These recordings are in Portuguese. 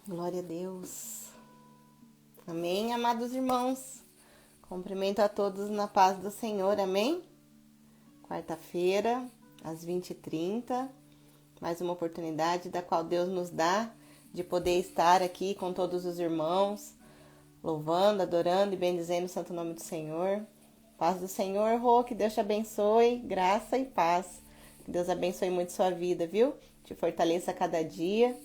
Glória a Deus. Amém, amados irmãos. Cumprimento a todos na paz do Senhor, amém? Quarta-feira, às 20h30, mais uma oportunidade da qual Deus nos dá de poder estar aqui com todos os irmãos, louvando, adorando e bendizendo o santo nome do Senhor. Paz do Senhor, Rô, que Deus te abençoe, graça e paz. Que Deus abençoe muito sua vida, viu? Te fortaleça a cada dia.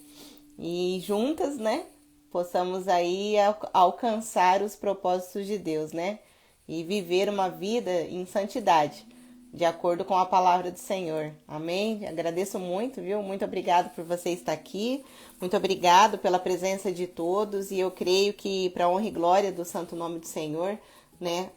E juntas, né, possamos aí alcançar os propósitos de Deus, né? E viver uma vida em santidade, de acordo com a palavra do Senhor. Amém? Agradeço muito, viu? Muito obrigado por você estar aqui. Muito obrigado pela presença de todos. E eu creio que, para a honra e glória do santo nome do Senhor, né,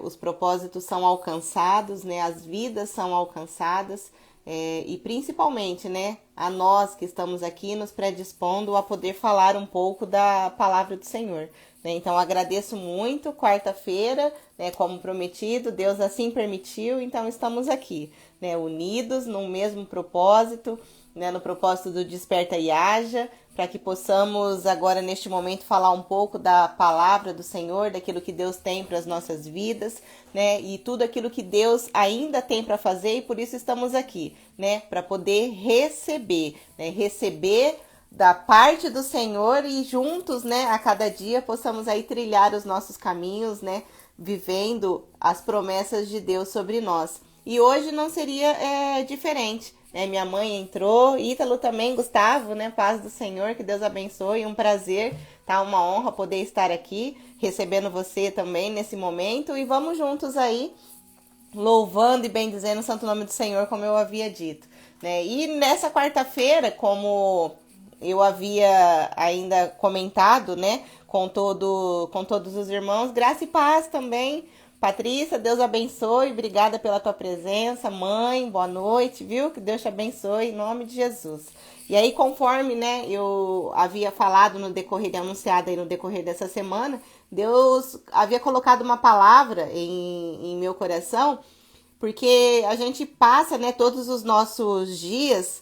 os propósitos são alcançados, né? As vidas são alcançadas. E principalmente, né, a nós que estamos aqui nos predispondo a poder falar um pouco da palavra do Senhor, né? Então agradeço muito, quarta-feira, né, como prometido, Deus assim permitiu, então estamos aqui, né, unidos num mesmo propósito, né, no propósito do Desperta e Haja, para que possamos agora neste momento falar um pouco da palavra do Senhor, daquilo que Deus tem para as nossas vidas, né, e tudo aquilo que Deus ainda tem para fazer, e por isso estamos aqui, né, para poder receber, né, receber da parte do Senhor e juntos, né, a cada dia possamos aí trilhar os nossos caminhos, né, vivendo as promessas de Deus sobre nós. E hoje não seria diferente, né? Minha mãe entrou, Ítalo também, Gustavo, né? Paz do Senhor, que Deus abençoe, um prazer, tá? Uma honra poder estar aqui, recebendo você também nesse momento. E vamos juntos aí, louvando e bendizendo o santo nome do Senhor, como eu havia dito, né? E nessa quarta-feira, como eu havia ainda comentado, né, com todos os irmãos, graça e paz também. Patrícia, Deus abençoe, obrigada pela tua presença, mãe, boa noite, viu? Que Deus te abençoe, em nome de Jesus. E aí, conforme, né, eu havia falado no decorrer, anunciado aí no decorrer dessa semana, Deus havia colocado uma palavra em meu coração, porque a gente passa, né, todos os nossos dias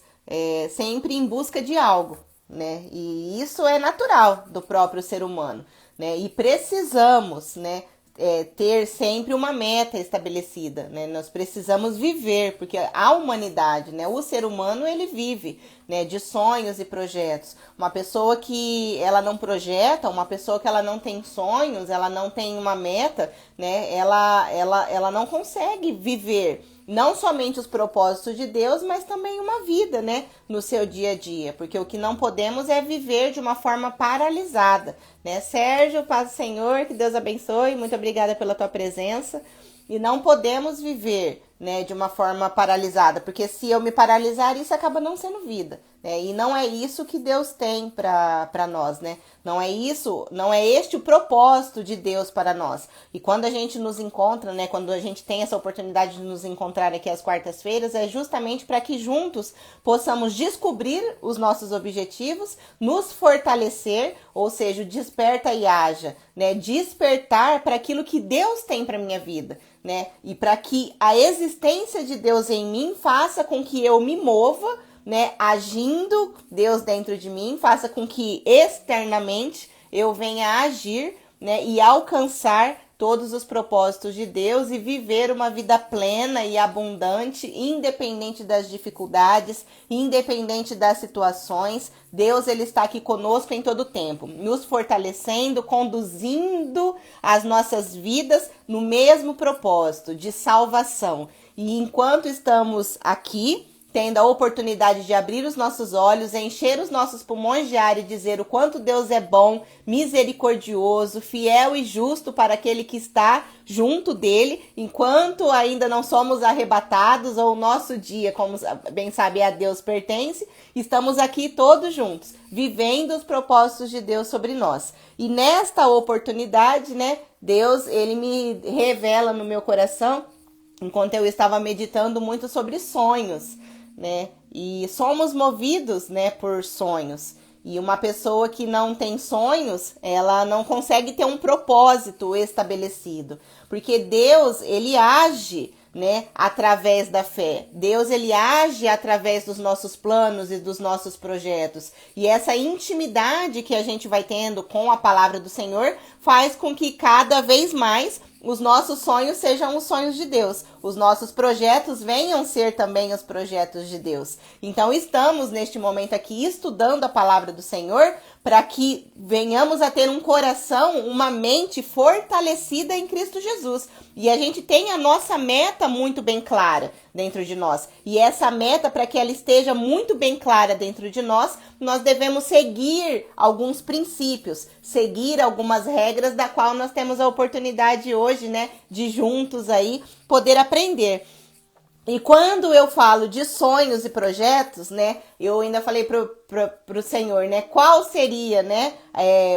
sempre em busca de algo, né? E isso é natural do próprio ser humano, né? E precisamos, né, ter sempre uma meta estabelecida, né? Nós precisamos viver, porque a humanidade, né, o ser humano, ele vive, né, de sonhos e projetos. Uma pessoa que ela não projeta, uma pessoa que ela não tem sonhos, ela não tem uma meta, né, ela não consegue viver não somente os propósitos de Deus, mas também uma vida, né, no seu dia a dia, porque o que não podemos é viver de uma forma paralisada, né? Sérgio, paz do Senhor, que Deus abençoe, muito obrigada pela tua presença. E não podemos viver, né, de uma forma paralisada, porque se eu me paralisar, isso acaba não sendo vida, né? E não é isso que Deus tem para nós, né? Não é isso, não é este o propósito de Deus para nós. E quando a gente nos encontra, né, quando a gente tem essa oportunidade de nos encontrar aqui às quartas-feiras, é justamente para que juntos possamos descobrir os nossos objetivos, nos fortalecer, ou seja, desperta e haja, né? Despertar para aquilo que Deus tem para minha vida, né? E para que a existência de Deus em mim faça com que eu me mova, né? Agindo Deus dentro de mim, faça com que externamente eu venha a agir, né? E alcançar todos os propósitos de Deus e viver uma vida plena e abundante, independente das dificuldades, independente das situações. Deus, ele está aqui conosco em todo o tempo, nos fortalecendo, conduzindo as nossas vidas no mesmo propósito de salvação. E enquanto estamos aqui, tendo a oportunidade de abrir os nossos olhos, encher os nossos pulmões de ar e dizer o quanto Deus é bom, misericordioso, fiel e justo para aquele que está junto dele, enquanto ainda não somos arrebatados ou o nosso dia, como bem sabe, a Deus pertence, estamos aqui todos juntos, vivendo os propósitos de Deus sobre nós. E nesta oportunidade, né, Deus, ele me revela no meu coração, enquanto eu estava meditando muito sobre sonhos, né? E somos movidos, né, por sonhos. E uma pessoa que não tem sonhos, ela não consegue ter um propósito estabelecido. Porque Deus, ele age, né, através da fé. Deus, ele age através dos nossos planos e dos nossos projetos. E essa intimidade que a gente vai tendo com a palavra do Senhor faz com que cada vez mais os nossos sonhos sejam os sonhos de Deus. Os nossos projetos venham ser também os projetos de Deus. Então, estamos neste momento aqui estudando a palavra do Senhor para que venhamos a ter um coração, uma mente fortalecida em Cristo Jesus. E a gente tem a nossa meta muito bem clara dentro de nós. E essa meta, para que ela esteja muito bem clara dentro de nós, nós devemos seguir alguns princípios, seguir algumas regras da qual nós temos a oportunidade hoje, né, de juntos aí poder aprender. E quando eu falo de sonhos e projetos, né, eu ainda falei pro Senhor, né, qual seria, né,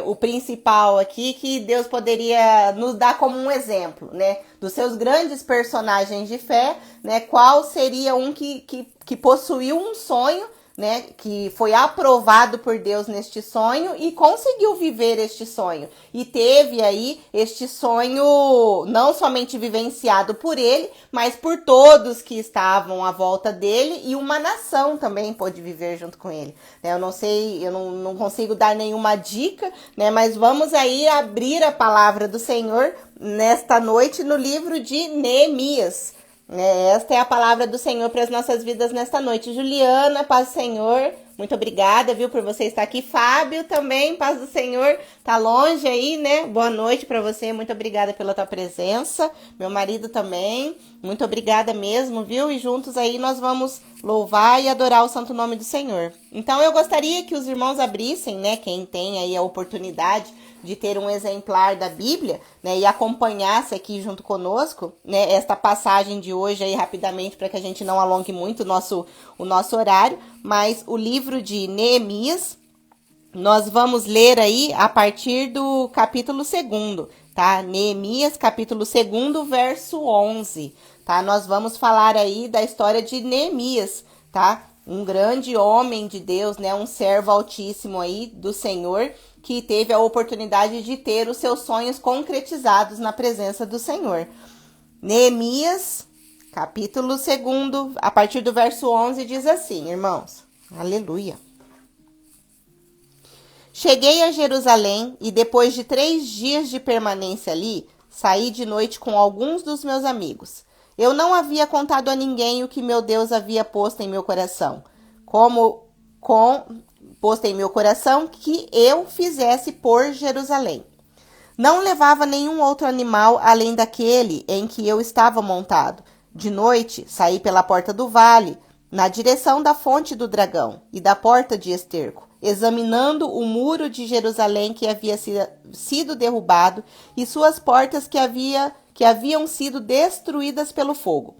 o principal aqui que Deus poderia nos dar como um exemplo, né, dos seus grandes personagens de fé, né, qual seria um que possuiu um sonho, né, que foi aprovado por Deus neste sonho e conseguiu viver este sonho. E teve aí este sonho não somente vivenciado por ele, mas por todos que estavam à volta dele, e uma nação também pôde viver junto com ele. Eu não sei, eu não consigo dar nenhuma dica, né, mas vamos aí abrir a palavra do Senhor nesta noite no livro de Neemias. Esta é a palavra do Senhor para as nossas vidas nesta noite. Juliana, paz do Senhor, muito obrigada, viu, por você estar aqui. Fábio também, paz do Senhor, tá longe aí, né? Boa noite para você, muito obrigada pela tua presença. Meu marido também, muito obrigada mesmo, viu? E juntos aí nós vamos louvar e adorar o santo nome do Senhor. Então eu gostaria que os irmãos abrissem, né, quem tem aí a oportunidade de ter um exemplar da Bíblia, né, e acompanhasse aqui junto conosco, né, esta passagem de hoje aí rapidamente, para que a gente não alongue muito o nosso horário, mas o livro de Neemias, nós vamos ler aí a partir do capítulo 2º, tá? Neemias, capítulo 2º, verso 11, tá? Nós vamos falar aí da história de Neemias, tá? Um grande homem de Deus, né, um servo altíssimo aí do Senhor, que teve a oportunidade de ter os seus sonhos concretizados na presença do Senhor. Neemias, capítulo 2º, a partir do verso 11, diz assim, irmãos. Aleluia. Cheguei a Jerusalém e depois de 3 dias de permanência ali, saí de noite com alguns dos meus amigos. Eu não havia contado a ninguém o que meu Deus havia posto em meu coração, posto em meu coração que eu fizesse por Jerusalém. Não levava nenhum outro animal além daquele em que eu estava montado. De noite, saí pela porta do vale, na direção da fonte do dragão e da porta de esterco, examinando o muro de Jerusalém que havia sido derrubado e suas portas que haviam sido destruídas pelo fogo.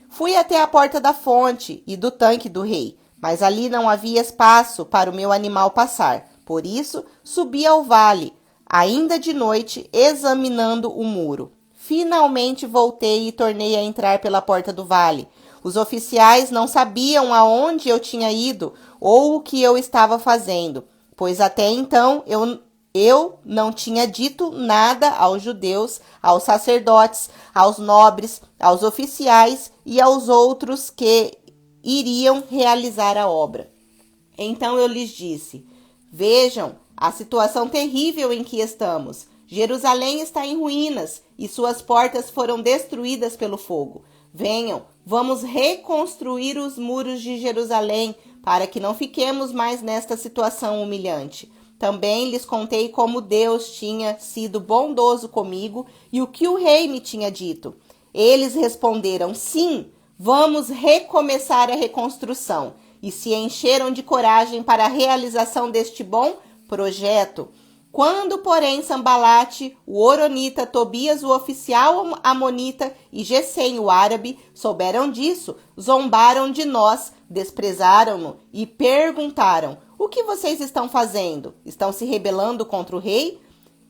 Fui até a porta da fonte e do tanque do rei, mas ali não havia espaço para o meu animal passar. Por isso, subi ao vale, ainda de noite, examinando o muro. Finalmente voltei e tornei a entrar pela porta do vale. Os oficiais não sabiam aonde eu tinha ido ou o que eu estava fazendo, pois até então eu não tinha dito nada aos judeus, aos sacerdotes, aos nobres, aos oficiais e aos outros que iriam realizar a obra. Então eu lhes disse, vejam a situação terrível em que estamos. Jerusalém está em ruínas e suas portas foram destruídas pelo fogo. Venham, vamos reconstruir os muros de Jerusalém para que não fiquemos mais nesta situação humilhante. Também lhes contei como Deus tinha sido bondoso comigo e o que o rei me tinha dito. Eles responderam, sim, vamos recomeçar a reconstrução, e se encheram de coragem para a realização deste bom projeto. Quando, porém, Sambalate, o Horonita, Tobias, o oficial amonita e Gesem, o árabe, souberam disso, zombaram de nós, desprezaram-no e perguntaram, o que vocês estão fazendo? Estão se rebelando contra o rei?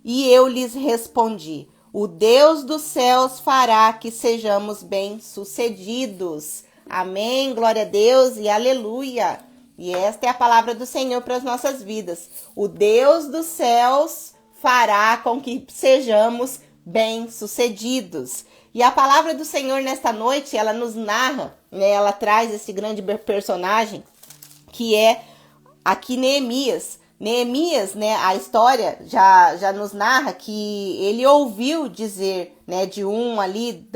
E eu lhes respondi, o Deus dos céus fará que sejamos bem-sucedidos. Amém, glória a Deus e aleluia. E esta é a palavra do Senhor para as nossas vidas. O Deus dos céus fará com que sejamos bem-sucedidos. E a palavra do Senhor nesta noite, ela nos narra, né, ela traz esse grande personagem que é aqui Neemias. Neemias, né, a história já nos narra que ele ouviu dizer, né, de um ali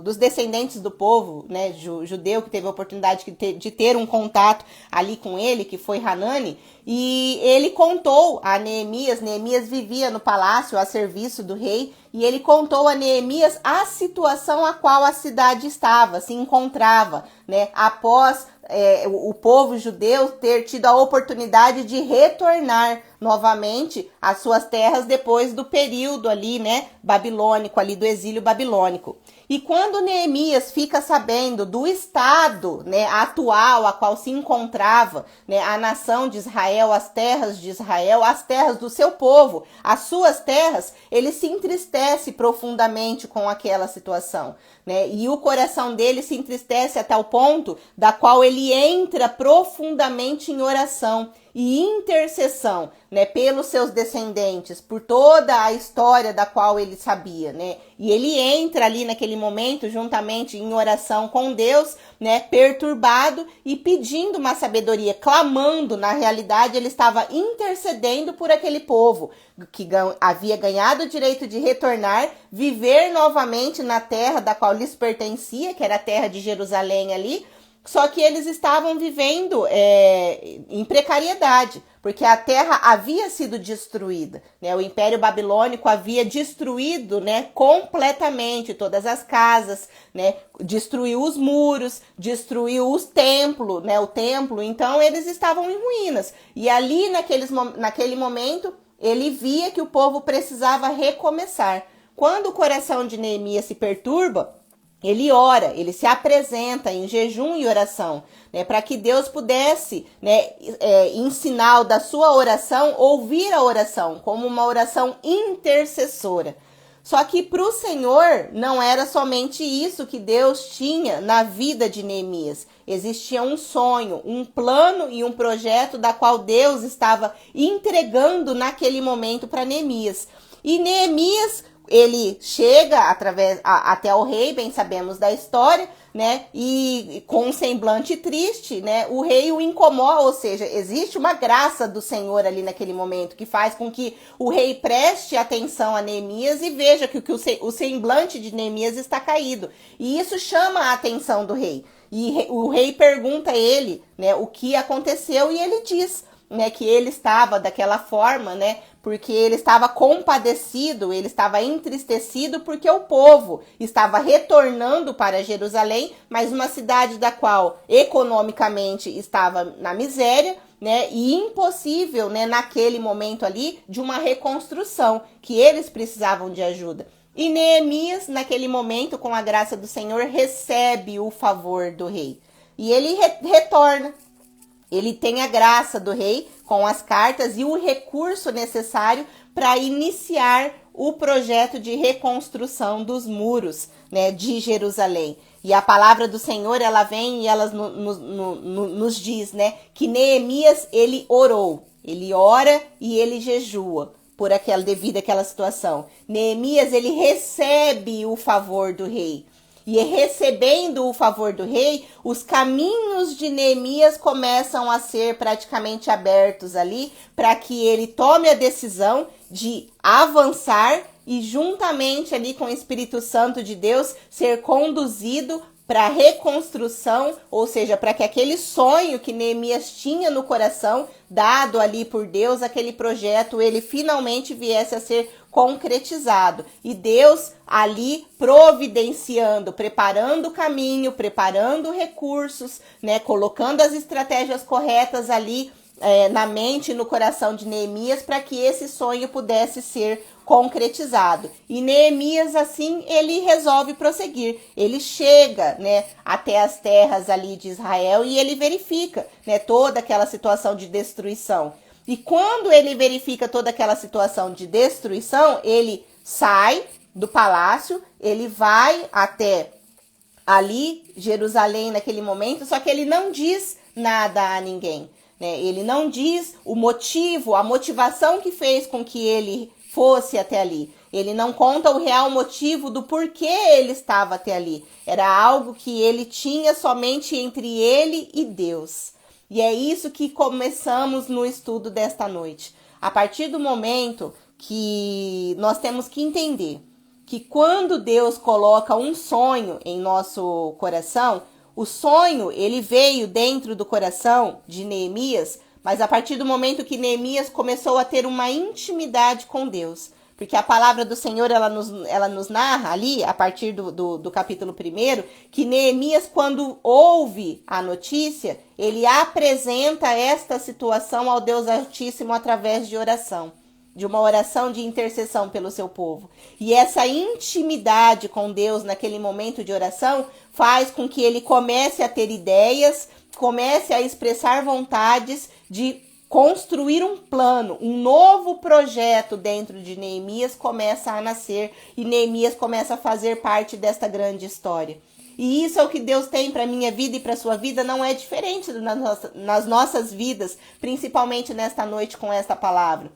dos descendentes do povo, né, judeu, que teve a oportunidade de ter um contato ali com ele, que foi Hanani, e ele contou a Neemias. Neemias vivia no palácio a serviço do rei, e ele contou a Neemias a situação a qual a cidade estava, se encontrava, né, após o povo judeu ter tido a oportunidade de retornar novamente às suas terras depois do período ali, né, babilônico, ali do exílio babilônico. E quando Neemias fica sabendo do estado, né, atual a qual se encontrava, né, a nação de Israel, as terras de Israel, as terras do seu povo, as suas terras, ele se entristece profundamente com aquela situação, né, e o coração dele se entristece a tal ponto da qual ele entra profundamente em oração e intercessão, né, pelos seus descendentes, por toda a história da qual ele sabia, né, e ele entra ali naquele momento juntamente em oração com Deus, né, perturbado e pedindo uma sabedoria, clamando. Na realidade ele estava intercedendo por aquele povo que havia ganhado o direito de retornar, viver novamente na terra da qual lhes pertencia, que era a terra de Jerusalém ali. Só que eles estavam vivendo em precariedade, porque a terra havia sido destruída, né? O Império Babilônico havia destruído, né, completamente todas as casas, né? Destruiu os muros, destruiu os templos, né? O templo. Então eles estavam em ruínas. E ali naquele momento ele via que o povo precisava recomeçar. Quando o coração de Neemias se perturba, ele ora, ele se apresenta em jejum e oração, né, para que Deus pudesse, né, em sinal da sua oração, ouvir a oração como uma oração intercessora. Só que para o Senhor não era somente isso que Deus tinha na vida de Neemias. Existia um sonho, um plano e um projeto da qual Deus estava entregando naquele momento para Neemias. E Neemias, ele chega até o rei, bem sabemos da história, né? E com um semblante triste, né? O rei o incomoda, ou seja, existe uma graça do Senhor ali naquele momento que faz com que o rei preste atenção a Neemias e veja que o semblante de Neemias está caído. E isso chama a atenção do rei. E o rei pergunta a ele, né, o que aconteceu, e ele diz, né, que ele estava daquela forma, né, porque ele estava compadecido, ele estava entristecido porque o povo estava retornando para Jerusalém, mas uma cidade da qual economicamente estava na miséria, né, e impossível, né, naquele momento ali de uma reconstrução, que eles precisavam de ajuda. E Neemias, naquele momento, com a graça do Senhor, recebe o favor do rei. E ele retorna. Ele tem a graça do rei com as cartas e o recurso necessário para iniciar o projeto de reconstrução dos muros, né, de Jerusalém. E a palavra do Senhor, ela vem e ela nos diz, né, que Neemias, ele orou. Ele ora e ele jejua devido àquela situação. Neemias, ele recebe o favor do rei. E recebendo o favor do rei, os caminhos de Neemias começam a ser praticamente abertos ali, para que ele tome a decisão de avançar e juntamente ali com o Espírito Santo de Deus ser conduzido para a reconstrução, ou seja, para que aquele sonho que Neemias tinha no coração, dado ali por Deus, aquele projeto, ele finalmente viesse a ser concretizado. E Deus ali providenciando, preparando o caminho, preparando recursos, né, colocando as estratégias corretas ali na mente e no coração de Neemias para que esse sonho pudesse ser concretizado. E Neemias, assim, ele resolve prosseguir. Ele chega, né, até as terras ali de Israel e ele verifica, né, toda aquela situação de destruição. E quando ele verifica toda aquela situação de destruição, ele sai do palácio, ele vai até ali, Jerusalém, naquele momento, só que ele não diz nada a ninguém. né? Ele não diz o motivo, a motivação que fez com que ele fosse até ali. Ele não conta o real motivo do porquê ele estava até ali. Era algo que ele tinha somente entre ele e Deus. E é isso que começamos no estudo desta noite. A partir do momento que nós temos que entender que quando Deus coloca um sonho em nosso coração, o sonho ele veio dentro do coração de Neemias, mas a partir do momento que Neemias começou a ter uma intimidade com Deus. Porque a palavra do Senhor, ela nos narra ali, a partir do capítulo 1, que Neemias, quando ouve a notícia, ele apresenta esta situação ao Deus Altíssimo através de oração. De uma oração de intercessão pelo seu povo. E essa intimidade com Deus naquele momento de oração faz com que ele comece a ter ideias, comece a expressar vontades de construir um plano, um novo projeto dentro de Neemias começa a nascer e Neemias começa a fazer parte desta grande história. E isso é o que Deus tem para a minha vida e para a sua vida, não é diferente nas nossas vidas, principalmente nesta noite com esta palavra.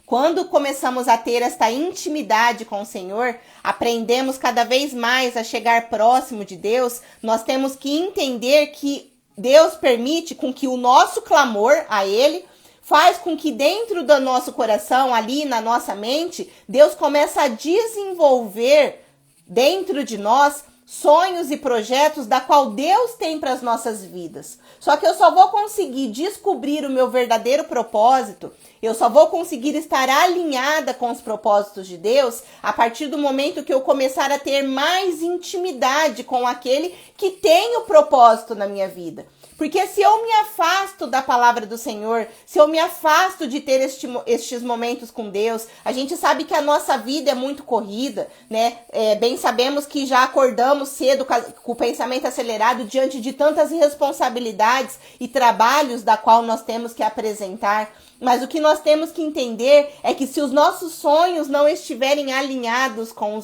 Quando começamos a ter esta intimidade com o Senhor, aprendemos cada vez mais a chegar próximo de Deus, nós temos que entender que Deus permite com que o nosso clamor a Ele faz com que dentro do nosso coração, ali na nossa mente, Deus começa a desenvolver dentro de nós sonhos e projetos da qual Deus tem para as nossas vidas. Só que eu só vou conseguir descobrir o meu verdadeiro propósito, eu só vou conseguir estar alinhada com os propósitos de Deus a partir do momento que eu começar a ter mais intimidade com aquele que tem o propósito na minha vida. Porque se eu me afasto da palavra do Senhor, se eu me afasto de ter estes momentos com Deus, a gente sabe que a nossa vida é muito corrida, né? Bem sabemos que já acordamos cedo com o pensamento acelerado diante de tantas responsabilidades e trabalhos da qual nós temos que apresentar. Mas o que nós temos que entender é que se os nossos sonhos não estiverem alinhados com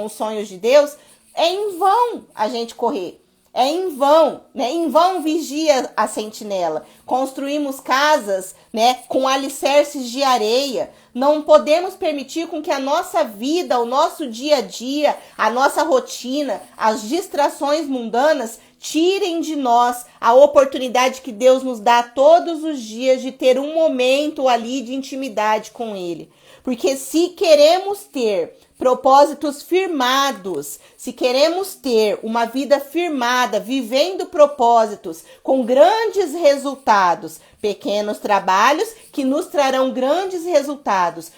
os sonhos de Deus, é em vão a gente correr. É em vão, né? Em vão vigia a sentinela. Construímos casas, né, com alicerces de areia. Não podemos permitir com que a nossa vida, o nosso dia a dia, a nossa rotina, as distrações mundanas tirem de nós a oportunidade que Deus nos dá todos os dias de ter um momento ali de intimidade com Ele. Porque se queremos ter propósitos firmados, se queremos ter uma vida firmada, vivendo propósitos com grandes resultados, pequenos trabalhos que nos trarão grandes resultados,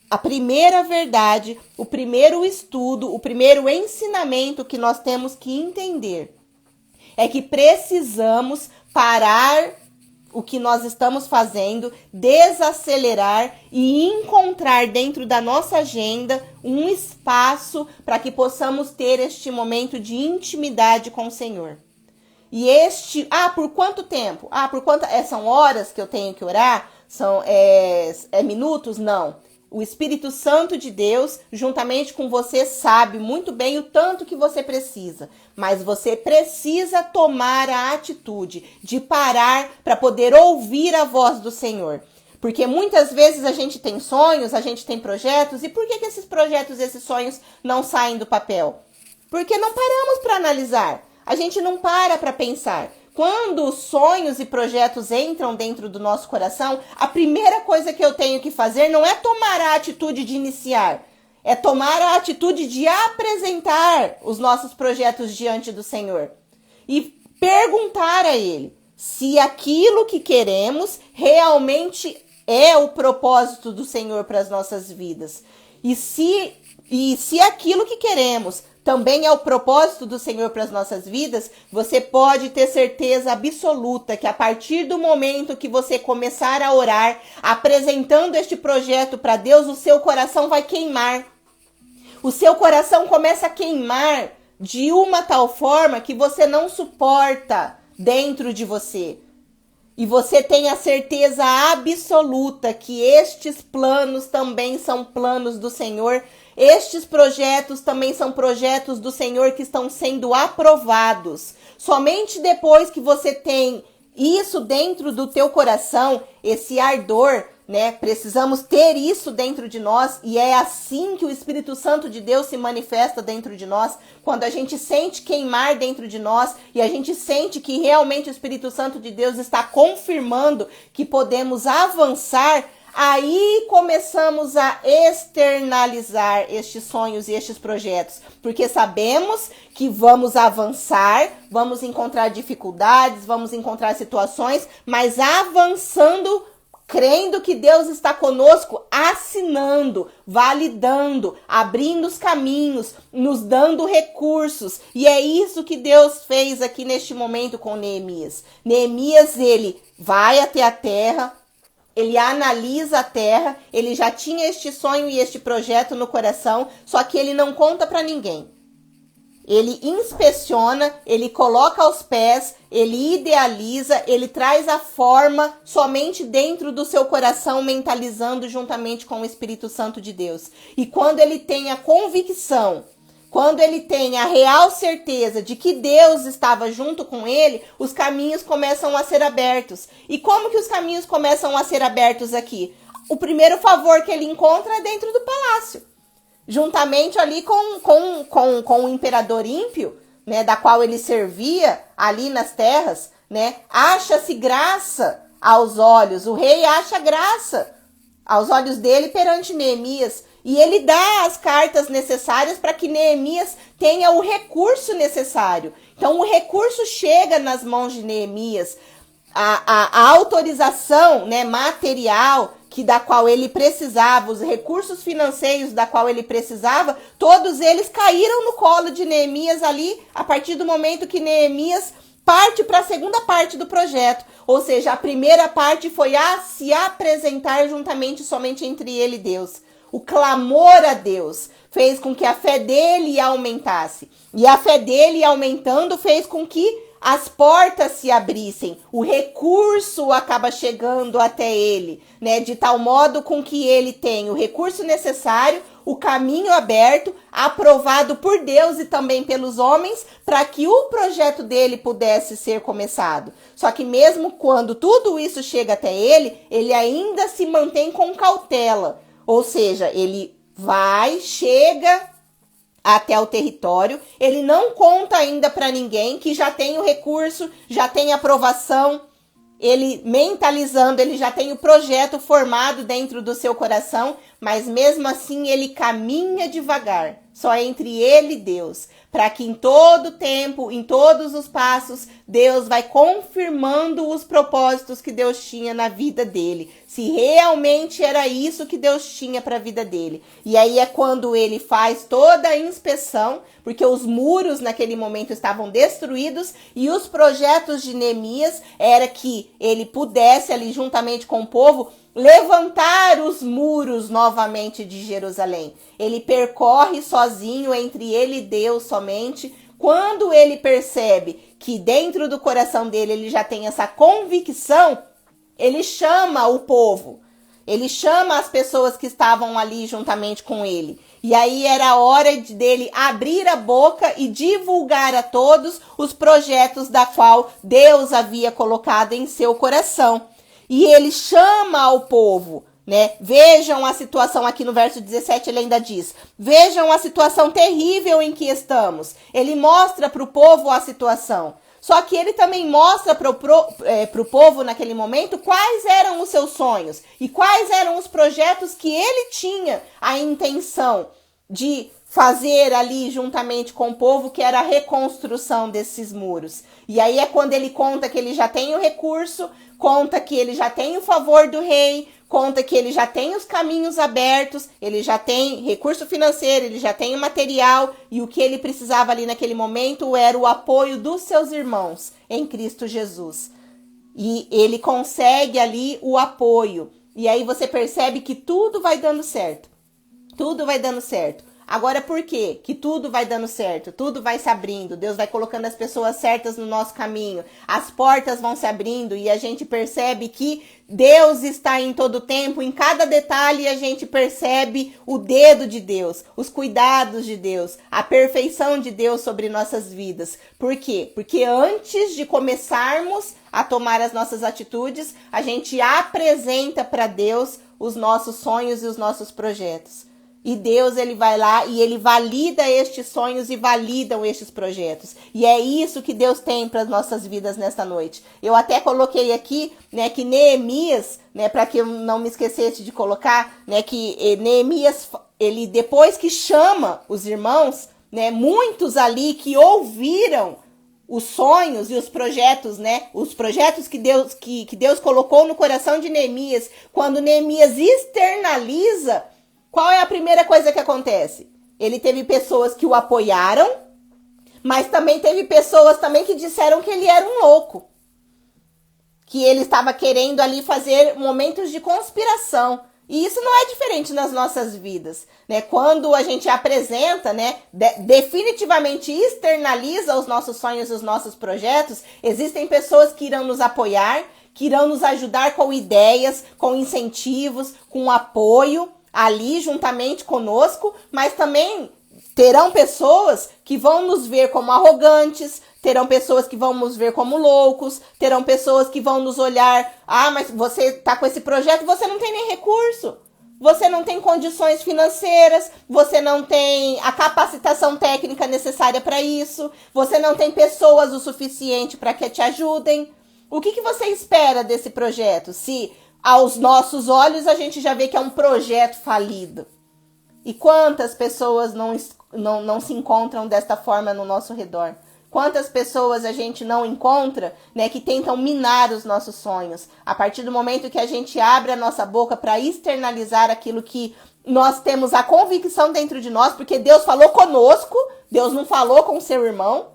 a primeira verdade, o primeiro estudo, o primeiro ensinamento que nós temos que entender é que precisamos parar o que nós estamos fazendo, desacelerar e encontrar dentro da nossa agenda um espaço para que possamos ter este momento de intimidade com o Senhor. E por quanto tempo? São horas que eu tenho que orar? São minutos? Não. O Espírito Santo de Deus, juntamente com você, sabe muito bem o tanto que você precisa. Mas você precisa tomar a atitude de parar para poder ouvir a voz do Senhor. Porque muitas vezes a gente tem sonhos, a gente tem projetos. E por que esses projetos, esses sonhos não saem do papel? Porque não paramos para analisar. A gente não para pensar. Quando os sonhos e projetos entram dentro do nosso coração, a primeira coisa que eu tenho que fazer não é tomar a atitude de iniciar, é tomar a atitude de apresentar os nossos projetos diante do Senhor e perguntar a Ele se aquilo que queremos realmente é o propósito do Senhor para as nossas vidas. E se aquilo que queremos também é o propósito do Senhor para as nossas vidas, você pode ter certeza absoluta que a partir do momento que você começar a orar, apresentando este projeto para Deus, o seu coração vai queimar. O seu coração começa a queimar de uma tal forma que você não suporta dentro de você. E você tem a certeza absoluta que estes planos também são planos do Senhor. Estes projetos também são projetos do Senhor que estão sendo aprovados. Somente depois que você tem isso dentro do teu coração, esse ardor, né? Precisamos ter isso dentro de nós, e é assim que o Espírito Santo de Deus se manifesta dentro de nós, quando a gente sente queimar dentro de nós e a gente sente que realmente o Espírito Santo de Deus está confirmando que podemos avançar. Aí começamos a externalizar estes sonhos e estes projetos, porque sabemos que vamos avançar, vamos encontrar dificuldades, vamos encontrar situações, mas avançando, crendo que Deus está conosco, assinando, validando, abrindo os caminhos, nos dando recursos. E é isso que Deus fez aqui neste momento com Neemias. Neemias, ele vai até a terra, ele analisa a terra, ele já tinha este sonho e este projeto no coração, só que ele não conta para ninguém. Ele inspeciona, ele coloca aos pés, ele idealiza, ele traz a forma somente dentro do seu coração, mentalizando juntamente com o Espírito Santo de Deus. E quando ele tem a convicção, quando ele tem a real certeza de que Deus estava junto com ele, os caminhos começam a ser abertos. E como que os caminhos começam a ser abertos aqui? O primeiro favor que ele encontra é dentro do palácio. Juntamente ali com o imperador ímpio, né, da qual ele servia ali nas terras, né, acha-se graça aos olhos. O rei acha graça aos olhos dele perante Neemias. E ele dá as cartas necessárias para que Neemias tenha o recurso necessário. Então, o recurso chega nas mãos de Neemias. A autorização, né, material da qual ele precisava, os recursos financeiros da qual ele precisava, todos eles caíram no colo de Neemias ali, a partir do momento que Neemias parte para a segunda parte do projeto. Ou seja, a primeira parte foi a se apresentar juntamente somente entre ele e Deus. O clamor a Deus fez com que a fé dele aumentasse. E a fé dele aumentando fez com que as portas se abrissem. O recurso acaba chegando até ele, né? De tal modo com que ele tem o recurso necessário, o caminho aberto, aprovado por Deus e também pelos homens, para que o projeto dele pudesse ser começado. Só que mesmo quando tudo isso chega até ele, ele ainda se mantém com cautela. Ou seja, ele vai, chega até o território, ele não conta ainda para ninguém que já tem o recurso, já tem aprovação, ele mentalizando, ele já tem o projeto formado dentro do seu coração, mas mesmo assim ele caminha devagar, só entre ele e Deus, para que em todo tempo, em todos os passos, Deus vai confirmando os propósitos que Deus tinha na vida dele, se realmente era isso que Deus tinha para a vida dele. E aí é quando ele faz toda a inspeção, porque os muros naquele momento estavam destruídos, e os projetos de Neemias era que ele pudesse ali juntamente com o povo levantar os muros novamente de Jerusalém. Ele percorre sozinho, entre ele e Deus somente. Quando ele percebe que dentro do coração dele ele já tem essa convicção, ele chama o povo, ele chama as pessoas que estavam ali juntamente com ele. E aí era a hora dele abrir a boca e divulgar a todos os projetos da qual Deus havia colocado em seu coração. E ele chama ao povo, né? Vejam a situação aqui no verso 17, ele ainda diz: vejam a situação terrível em que estamos. Ele mostra para o povo a situação. Só que ele também mostra para o povo naquele momento quais eram os seus sonhos e quais eram os projetos que ele tinha a intenção de fazer ali juntamente com o povo, que era a reconstrução desses muros. E aí é quando ele conta que ele já tem o recurso, conta que ele já tem o favor do rei, conta que ele já tem os caminhos abertos, ele já tem recurso financeiro, ele já tem o material, e o que ele precisava ali naquele momento era o apoio dos seus irmãos em Cristo Jesus. E ele consegue ali o apoio. E aí você percebe que tudo vai dando certo. Tudo vai dando certo. Agora, por quê? Que tudo vai dando certo, tudo vai se abrindo, Deus vai colocando as pessoas certas no nosso caminho, as portas vão se abrindo e a gente percebe que Deus está em todo tempo, em cada detalhe a gente percebe o dedo de Deus, os cuidados de Deus, a perfeição de Deus sobre nossas vidas. Por quê? Porque antes de começarmos a tomar as nossas atitudes, a gente apresenta para Deus os nossos sonhos e os nossos projetos. E Deus, ele vai lá e ele valida estes sonhos e validam estes projetos. E é isso que Deus tem para as nossas vidas nesta noite. Eu até coloquei aqui, né, que Neemias, né, para que eu não me esquecesse de colocar, né, que Neemias, ele depois que chama os irmãos, né, muitos ali que ouviram os sonhos e os projetos, né, os projetos que Deus colocou no coração de Neemias, quando Neemias externaliza, qual é a primeira coisa que acontece? Ele teve pessoas que o apoiaram, mas também teve pessoas também que disseram que ele era um louco. Que ele estava querendo ali fazer momentos de conspiração. E isso não é diferente nas nossas vidas, né? Quando a gente apresenta, né, definitivamente externaliza os nossos sonhos e os nossos projetos, existem pessoas que irão nos apoiar, que irão nos ajudar com ideias, com incentivos, com apoio, ali juntamente conosco, mas também terão pessoas que vão nos ver como arrogantes, terão pessoas que vão nos ver como loucos, terão pessoas que vão nos olhar, mas você tá com esse projeto, você não tem nem recurso, você não tem condições financeiras, você não tem a capacitação técnica necessária para isso, você não tem pessoas o suficiente para que te ajudem. O que você espera desse projeto? Se aos nossos olhos, a gente já vê que é um projeto falido. E quantas pessoas não se encontram desta forma no nosso redor? Quantas pessoas a gente não encontra, né, que tentam minar os nossos sonhos? A partir do momento que a gente abre a nossa boca para externalizar aquilo que nós temos a convicção dentro de nós, porque Deus falou conosco, Deus não falou com o seu irmão,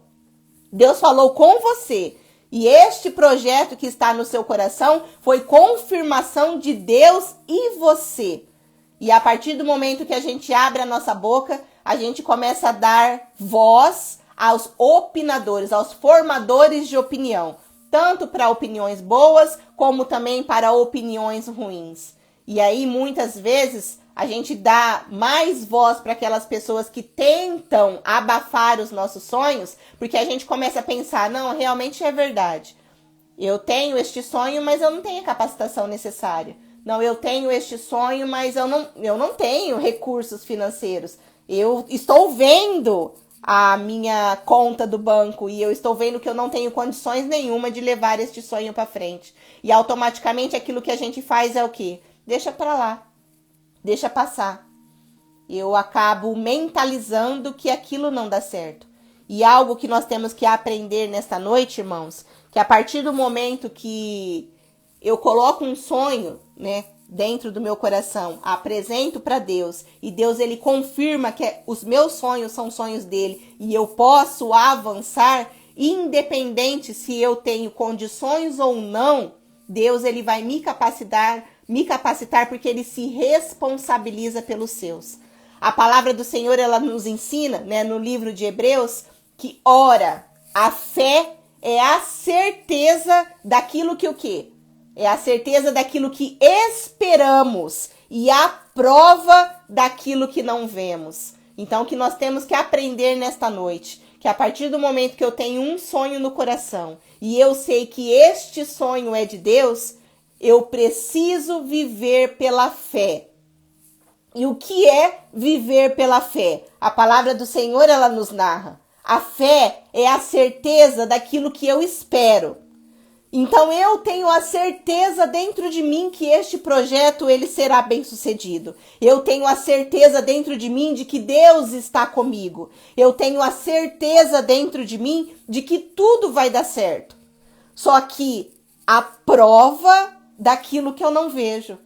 Deus falou com você. E este projeto que está no seu coração foi confirmação de Deus e você. E a partir do momento que a gente abre a nossa boca, a gente começa a dar voz aos opinadores, aos formadores de opinião. Tanto para opiniões boas, como também para opiniões ruins. E aí, muitas vezes, a gente dá mais voz para aquelas pessoas que tentam abafar os nossos sonhos, porque a gente começa a pensar, não, realmente é verdade. Eu tenho este sonho, mas eu não tenho a capacitação necessária. Não, eu tenho este sonho, mas eu não tenho recursos financeiros. Eu estou vendo a minha conta do banco e eu estou vendo que eu não tenho condições nenhuma de levar este sonho para frente. E automaticamente aquilo que a gente faz é o quê? Deixa para lá. Deixa passar. Eu acabo mentalizando que aquilo não dá certo. E algo que nós temos que aprender nesta noite, irmãos, que a partir do momento que eu coloco um sonho, né, dentro do meu coração, apresento para Deus, e Deus, ele confirma que os meus sonhos são sonhos dele, e eu posso avançar, independente se eu tenho condições ou não, Deus, ele vai me capacitar porque ele se responsabiliza pelos seus. A palavra do Senhor, ela nos ensina, né, no livro de Hebreus, que, ora, a fé é a certeza daquilo que o quê? É a certeza daquilo que esperamos e a prova daquilo que não vemos. Então, o que nós temos que aprender nesta noite, que a partir do momento que eu tenho um sonho no coração e eu sei que este sonho é de Deus, eu preciso viver pela fé. E o que é viver pela fé? A palavra do Senhor, ela nos narra. A fé é a certeza daquilo que eu espero. Então eu tenho a certeza dentro de mim que este projeto ele será bem-sucedido. Eu tenho a certeza dentro de mim de que Deus está comigo. Eu tenho a certeza dentro de mim de que tudo vai dar certo. Só que a prova daquilo que eu não vejo.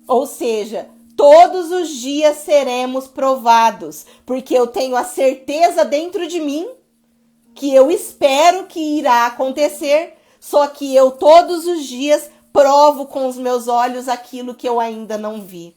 Ou seja, todos os dias seremos provados, porque eu tenho a certeza dentro de mim que eu espero que irá acontecer, só que eu todos os dias provo com os meus olhos aquilo que eu ainda não vi.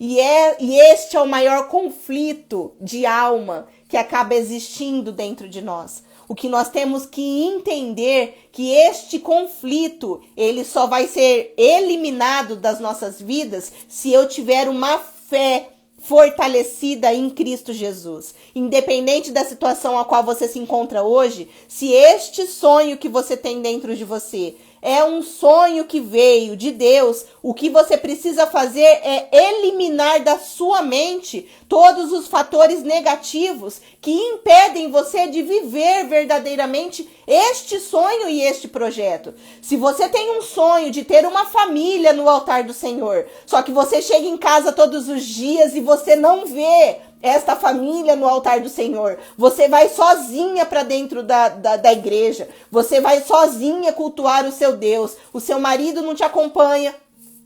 E este é o maior conflito de alma que acaba existindo dentro de nós. O que nós temos que entender que este conflito, ele só vai ser eliminado das nossas vidas se eu tiver uma fé fortalecida em Cristo Jesus. Independente da situação a qual você se encontra hoje, se este sonho que você tem dentro de você é um sonho que veio de Deus, o que você precisa fazer é eliminar da sua mente todos os fatores negativos que impedem você de viver verdadeiramente este sonho e este projeto. Se você tem um sonho de ter uma família no altar do Senhor, só que você chega em casa todos os dias e você não vê esta família no altar do Senhor, você vai sozinha para dentro da igreja, você vai sozinha cultuar o seu Deus, o seu marido não te acompanha,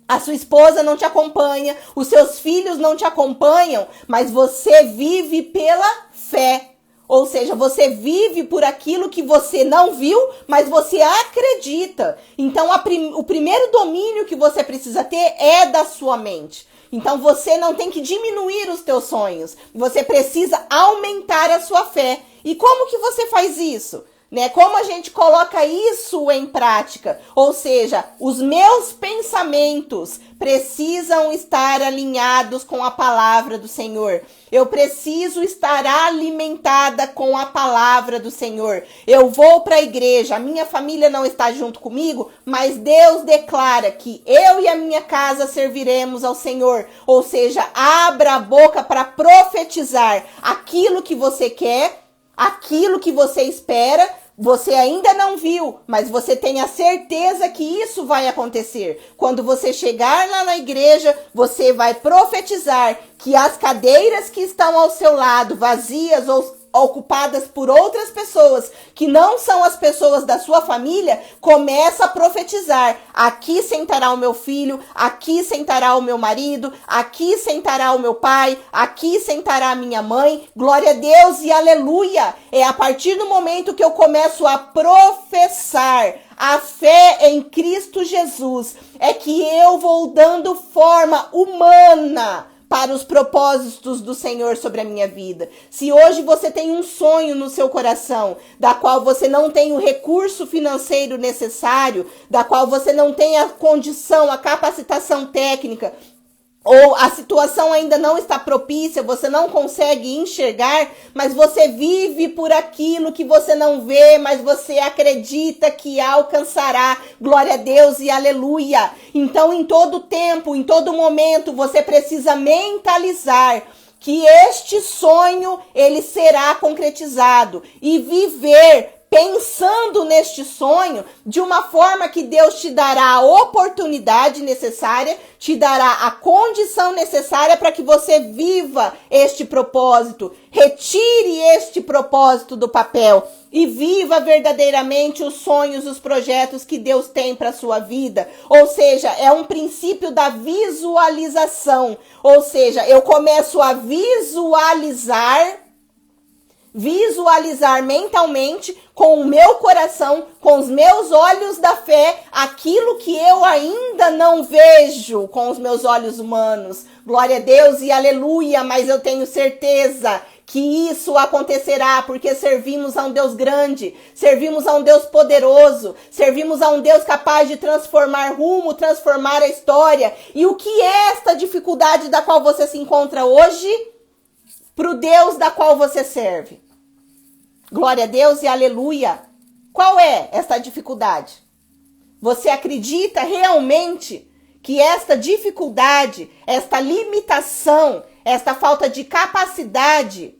a sua esposa não te acompanha, os seus filhos não te acompanham, mas você vive pela fé. Ou seja, você vive por aquilo que você não viu, mas você acredita. Então, o primeiro domínio que você precisa ter é da sua mente. Então, você não tem que diminuir os teus sonhos. Você precisa aumentar a sua fé. E como que você faz isso? Como a gente coloca isso em prática? Ou seja, os meus pensamentos precisam estar alinhados com a palavra do Senhor. Eu preciso estar alimentada com a palavra do Senhor. Eu vou para a igreja, a minha família não está junto comigo, mas Deus declara que eu e a minha casa serviremos ao Senhor. Ou seja, abra a boca para profetizar aquilo que você quer, aquilo que você espera. Você ainda não viu, mas você tem a certeza que isso vai acontecer. Quando você chegar lá na igreja, você vai profetizar que as cadeiras que estão ao seu lado, vazias ou ocupadas por outras pessoas, que não são as pessoas da sua família, começa a profetizar. Aqui sentará o meu filho, aqui sentará o meu marido, aqui sentará o meu pai, aqui sentará a minha mãe. Glória a Deus e aleluia! É a partir do momento que eu começo a professar a fé em Cristo Jesus, é que eu vou dando forma humana para os propósitos do Senhor sobre a minha vida. Se hoje você tem um sonho no seu coração, da qual você não tem o recurso financeiro necessário, da qual você não tem a condição, a capacitação técnica, ou a situação ainda não está propícia, você não consegue enxergar, mas você vive por aquilo que você não vê, mas você acredita que alcançará. Glória a Deus e aleluia. Então, em todo tempo, em todo momento, você precisa mentalizar que este sonho, ele será concretizado e viver pensando neste sonho de uma forma que Deus te dará a oportunidade necessária, te dará a condição necessária para que você viva este propósito. Retire este propósito do papel e viva verdadeiramente os sonhos, os projetos que Deus tem para a sua vida. Ou seja, é um princípio da visualização. Ou seja, eu começo a visualizar mentalmente, com o meu coração, com os meus olhos da fé, aquilo que eu ainda não vejo com os meus olhos humanos. Glória a Deus e aleluia, mas eu tenho certeza que isso acontecerá, porque servimos a um Deus grande, servimos a um Deus poderoso, servimos a um Deus capaz de transformar rumo, transformar a história. E o que é esta dificuldade da qual você se encontra hoje para o Deus da qual você serve? Glória a Deus e aleluia. Qual é esta dificuldade? Você acredita realmente que esta dificuldade, esta limitação, esta falta de capacidade,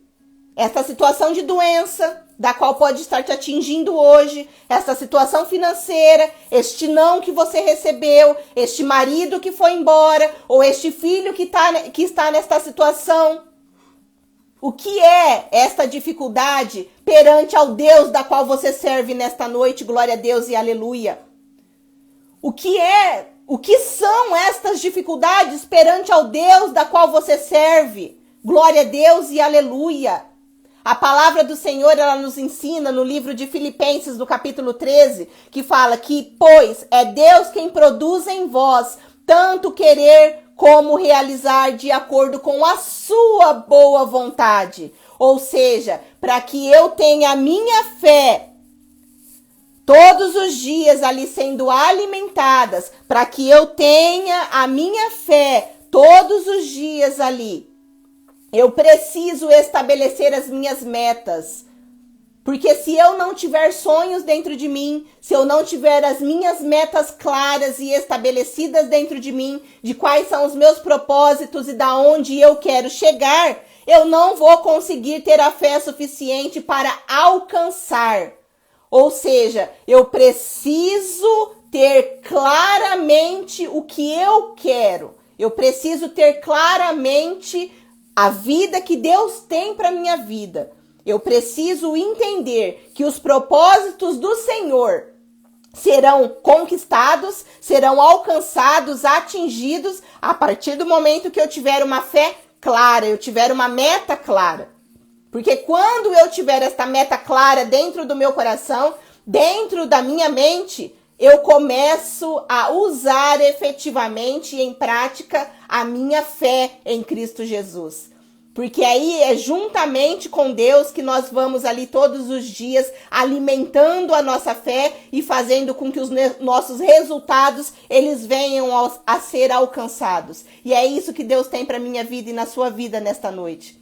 esta situação de doença, da qual pode estar te atingindo hoje, esta situação financeira, este não que você recebeu, este marido que foi embora, ou este filho que está nesta situação, o que é esta dificuldade perante ao Deus da qual você serve nesta noite? Glória a Deus e aleluia. O que são estas dificuldades perante ao Deus da qual você serve? Glória a Deus e aleluia. A palavra do Senhor, ela nos ensina no livro de Filipenses, no capítulo 13, que fala que, pois, é Deus quem produz em vós tanto querer como realizar de acordo com a sua boa vontade. Ou seja, para que eu tenha a minha fé todos os dias ali sendo alimentadas, para que eu tenha a minha fé todos os dias ali, eu preciso estabelecer as minhas metas. Porque se eu não tiver sonhos dentro de mim, se eu não tiver as minhas metas claras e estabelecidas dentro de mim, de quais são os meus propósitos e da onde eu quero chegar, eu não vou conseguir ter a fé suficiente para alcançar. Ou seja, eu preciso ter claramente o que eu quero. Eu preciso ter claramente a vida que Deus tem para minha vida. Eu preciso entender que os propósitos do Senhor serão conquistados, serão alcançados, atingidos a partir do momento que eu tiver uma fé clara, eu tiver uma meta clara. Porque quando eu tiver esta meta clara dentro do meu coração, dentro da minha mente, eu começo a usar efetivamente e em prática a minha fé em Cristo Jesus. Porque aí é juntamente com Deus que nós vamos ali todos os dias alimentando a nossa fé e fazendo com que os nossos resultados, eles venham a ser alcançados. E é isso que Deus tem para minha vida e na sua vida nesta noite.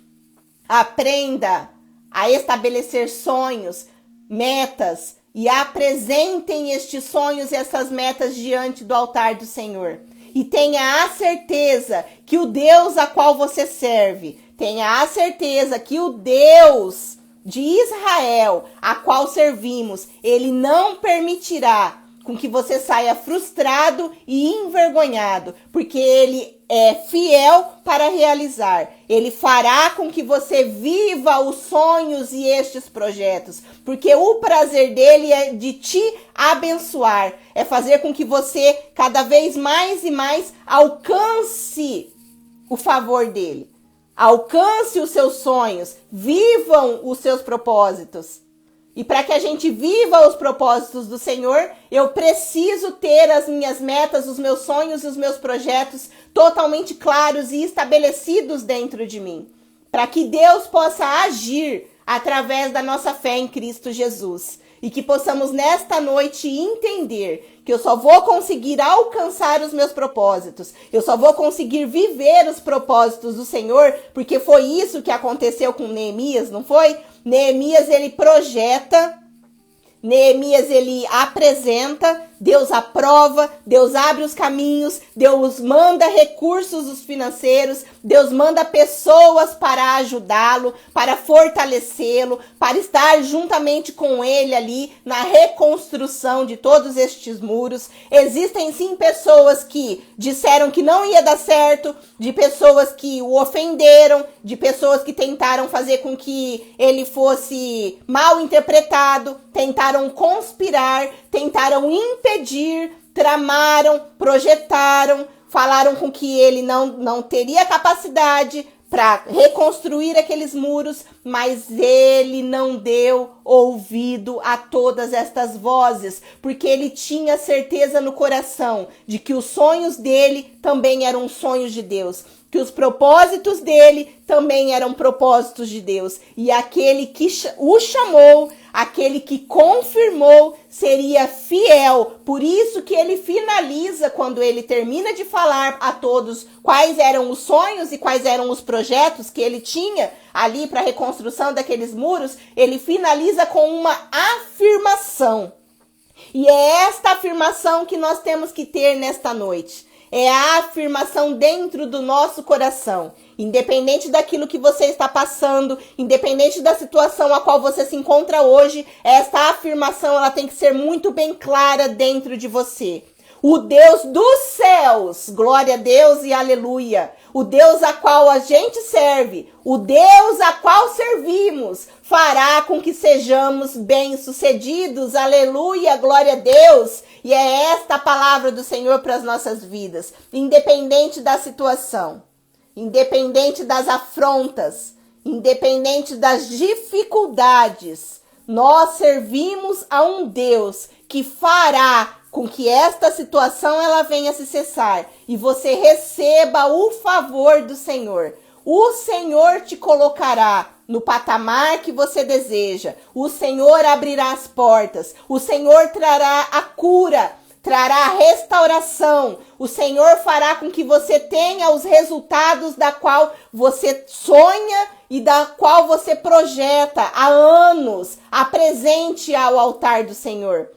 Aprenda a estabelecer sonhos, metas e apresentem estes sonhos e essas metas diante do altar do Senhor. E tenha a certeza que o Deus a qual você serve, tenha a certeza que o Deus de Israel, a qual servimos, ele não permitirá com que você saia frustrado e envergonhado, porque ele é fiel para realizar. Ele fará com que você viva os sonhos e estes projetos, porque o prazer dele é de te abençoar, é fazer com que você cada vez mais e mais alcance o favor dele. Alcance os seus sonhos, vivam os seus propósitos. E para que a gente viva os propósitos do Senhor, eu preciso ter as minhas metas, os meus sonhos e os meus projetos totalmente claros e estabelecidos dentro de mim. Para que Deus possa agir através da nossa fé em Cristo Jesus. E que possamos nesta noite entender que eu só vou conseguir alcançar os meus propósitos. Eu só vou conseguir viver os propósitos do Senhor, porque foi isso que aconteceu com Neemias, não foi? Neemias, ele projeta, Neemias, ele apresenta, Deus aprova, Deus abre os caminhos, Deus manda recursos financeiros, Deus manda pessoas para ajudá-lo, para fortalecê-lo, para estar juntamente com ele ali na reconstrução de todos estes muros. Existem sim pessoas que disseram que não ia dar certo, de pessoas que o ofenderam, de pessoas que tentaram fazer com que ele fosse mal interpretado, tentaram conspirar, tentaram impedir, tramaram, projetaram, falaram com que ele não teria capacidade para reconstruir aqueles muros, mas ele não deu ouvido a todas estas vozes, porque ele tinha certeza no coração de que os sonhos dele também eram sonhos de Deus, que os propósitos dele também eram propósitos de Deus, e aquele que o chamou, aquele que confirmou, seria fiel. Por isso que ele finaliza, quando ele termina de falar a todos quais eram os sonhos e quais eram os projetos que ele tinha ali para a reconstrução daqueles muros, ele finaliza com uma afirmação. E é esta afirmação que nós temos que ter nesta noite. É a afirmação dentro do nosso coração. Independente daquilo que você está passando, independente da situação a qual você se encontra hoje, esta afirmação ela tem que ser muito bem clara dentro de você. O Deus dos céus, glória a Deus e aleluia. O Deus a qual a gente serve, o Deus a qual servimos, fará com que sejamos bem-sucedidos, aleluia, glória a Deus. E é esta a palavra do Senhor para as nossas vidas, independente da situação, independente das afrontas, independente das dificuldades, nós servimos a um Deus que fará com que esta situação ela venha se cessar e você receba o favor do Senhor. O Senhor te colocará no patamar que você deseja. O Senhor abrirá as portas. O Senhor trará a cura, trará a restauração. O Senhor fará com que você tenha os resultados da qual você sonha e da qual você projeta há anos. Apresente ao altar do Senhor,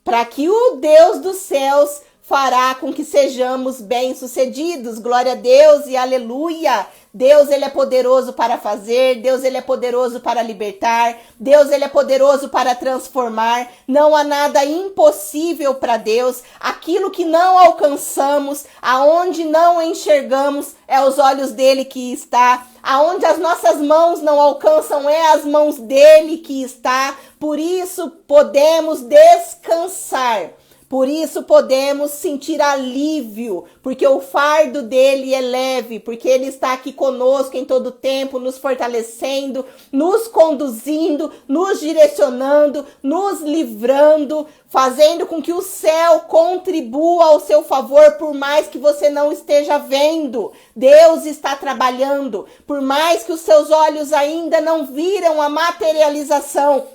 para que o Deus dos céus fará com que sejamos bem-sucedidos. Glória a Deus e aleluia. Deus, ele é poderoso para fazer. Deus, ele é poderoso para libertar. Deus, ele é poderoso para transformar. Não há nada impossível para Deus. Aquilo que não alcançamos, aonde não enxergamos, é os olhos dele que está. Aonde as nossas mãos não alcançam, é as mãos dele que está. Por isso podemos descansar. Por isso podemos sentir alívio, porque o fardo dele é leve, porque ele está aqui conosco em todo tempo, nos fortalecendo, nos conduzindo, nos direcionando, nos livrando, fazendo com que o céu contribua ao seu favor, por mais que você não esteja vendo. Deus está trabalhando, por mais que os seus olhos ainda não viram a materialização.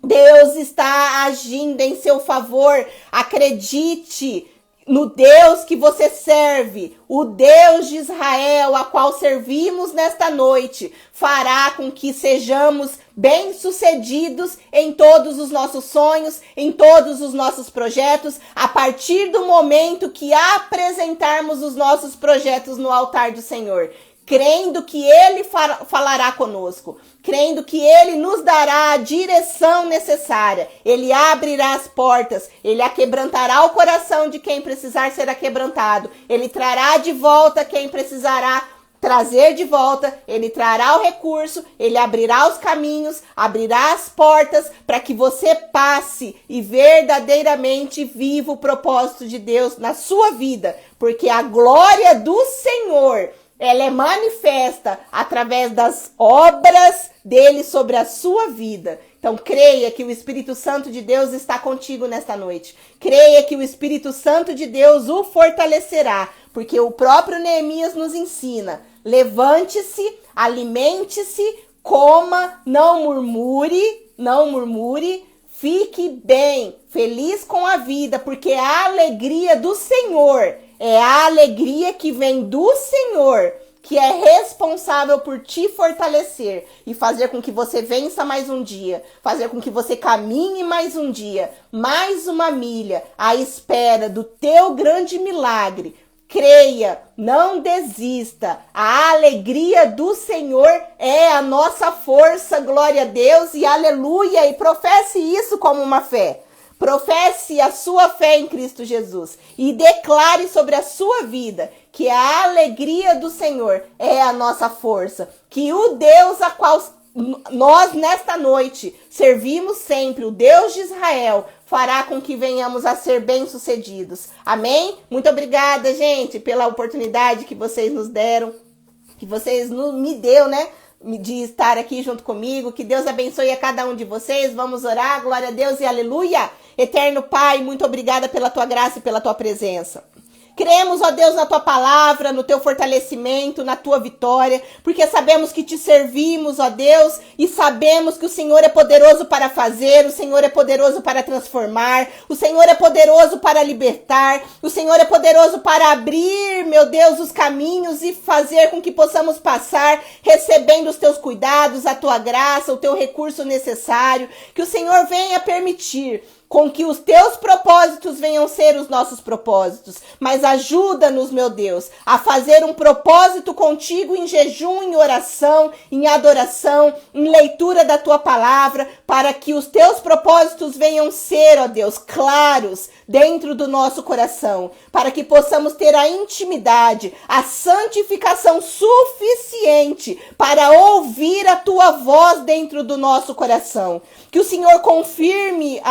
Deus está agindo em seu favor. Acredite no Deus que você serve. O Deus de Israel, a qual servimos nesta noite, fará com que sejamos bem-sucedidos em todos os nossos sonhos, em todos os nossos projetos, a partir do momento que apresentarmos os nossos projetos no altar do Senhor. Crendo que ele falará conosco, crendo que ele nos dará a direção necessária, ele abrirá as portas, ele aquebrantará o coração de quem precisar ser aquebrantado, ele trará de volta quem precisará trazer de volta, ele trará o recurso, ele abrirá os caminhos, abrirá as portas para que você passe e verdadeiramente viva o propósito de Deus na sua vida, porque a glória do Senhor, ela é manifesta através das obras dele sobre a sua vida. Então, creia que o Espírito Santo de Deus está contigo nesta noite. Creia que o Espírito Santo de Deus o fortalecerá, porque o próprio Neemias nos ensina: levante-se, alimente-se, coma, não murmure, fique bem, feliz com a vida, porque a alegria do Senhor é a alegria que vem do Senhor, que é responsável por te fortalecer e fazer com que você vença mais um dia, fazer com que você caminhe mais um dia, mais uma milha, à espera do teu grande milagre. Creia, não desista. A alegria do Senhor é a nossa força, glória a Deus e aleluia. E professe isso como uma fé. Professe a sua fé em Cristo Jesus e declare sobre a sua vida que a alegria do Senhor é a nossa força, que o Deus a qual nós nesta noite servimos sempre, o Deus de Israel, fará com que venhamos a ser bem-sucedidos. Amém? Muito obrigada, gente, pela oportunidade que vocês nos deram, que vocês me deu, né? De estar aqui junto comigo. Que Deus abençoe a cada um de vocês. Vamos orar. Glória a Deus e aleluia. Eterno Pai, muito obrigada pela tua graça e pela tua presença. Cremos, ó Deus, na tua palavra, no teu fortalecimento, na tua vitória, porque sabemos que te servimos, ó Deus, e sabemos que o Senhor é poderoso para fazer, o Senhor é poderoso para transformar, o Senhor é poderoso para libertar, o Senhor é poderoso para abrir, meu Deus, os caminhos e fazer com que possamos passar recebendo os teus cuidados, a tua graça, o teu recurso necessário, que o Senhor venha permitir com que os teus propósitos venham ser os nossos propósitos. Mas ajuda-nos, meu Deus, a fazer um propósito contigo em jejum, em oração, em adoração, em leitura da tua palavra, para que os teus propósitos venham ser, ó Deus, claros dentro do nosso coração, para que possamos ter a intimidade, a santificação suficiente para ouvir a tua voz dentro do nosso coração. Que o Senhor confirme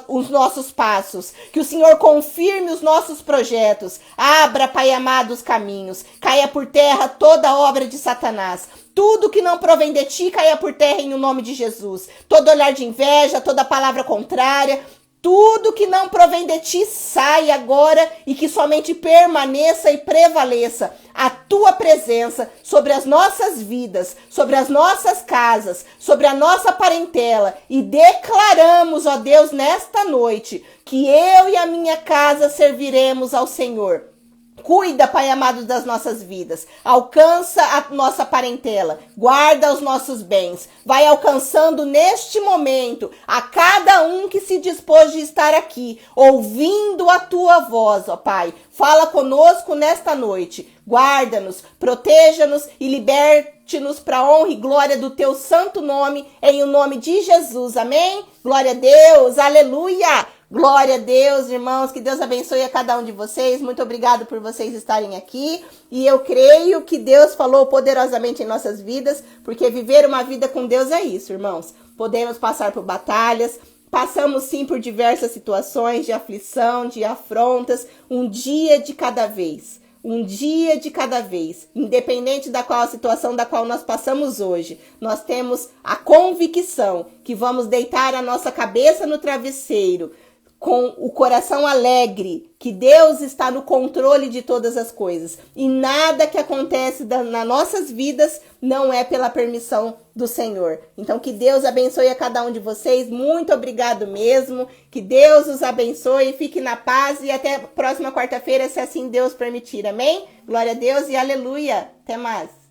os nossos passos, que o Senhor confirme os nossos projetos, abra, Pai amado, os caminhos, caia por terra toda obra de Satanás, tudo que não provém de ti caia por terra em nome de Jesus, todo olhar de inveja, toda palavra contrária, Tudo que não provém de ti sai agora e que somente permaneça e prevaleça a tua presença sobre as nossas vidas, sobre as nossas casas, sobre a nossa parentela. E declaramos, ó Deus, nesta noite, que eu e a minha casa serviremos ao Senhor. Cuida, Pai amado, das nossas vidas. Alcança a nossa parentela. Guarda os nossos bens. Vai alcançando neste momento a cada um que se dispôs de estar aqui, ouvindo a tua voz, ó Pai. Fala conosco nesta noite. Guarda-nos, proteja-nos e liberte-nos para a honra e glória do teu santo nome, em o nome de Jesus. Amém? Glória a Deus. Aleluia. Glória a Deus, irmãos, que Deus abençoe a cada um de vocês. Muito obrigado por vocês estarem aqui. E eu creio que Deus falou poderosamente em nossas vidas, porque viver uma vida com Deus é isso, irmãos. Podemos passar por batalhas, passamos sim por diversas situações de aflição, de afrontas, um dia de cada vez. Um dia de cada vez, independente da qual a situação da qual nós passamos hoje, nós temos a convicção que vamos deitar a nossa cabeça no travesseiro, com o coração alegre, que Deus está no controle de todas as coisas. E nada que acontece nas nossas vidas não é pela permissão do Senhor. Então, que Deus abençoe a cada um de vocês. Muito obrigado mesmo. Que Deus os abençoe. Fique na paz e até a próxima quarta-feira, se assim Deus permitir. Amém? Glória a Deus e aleluia. Até mais.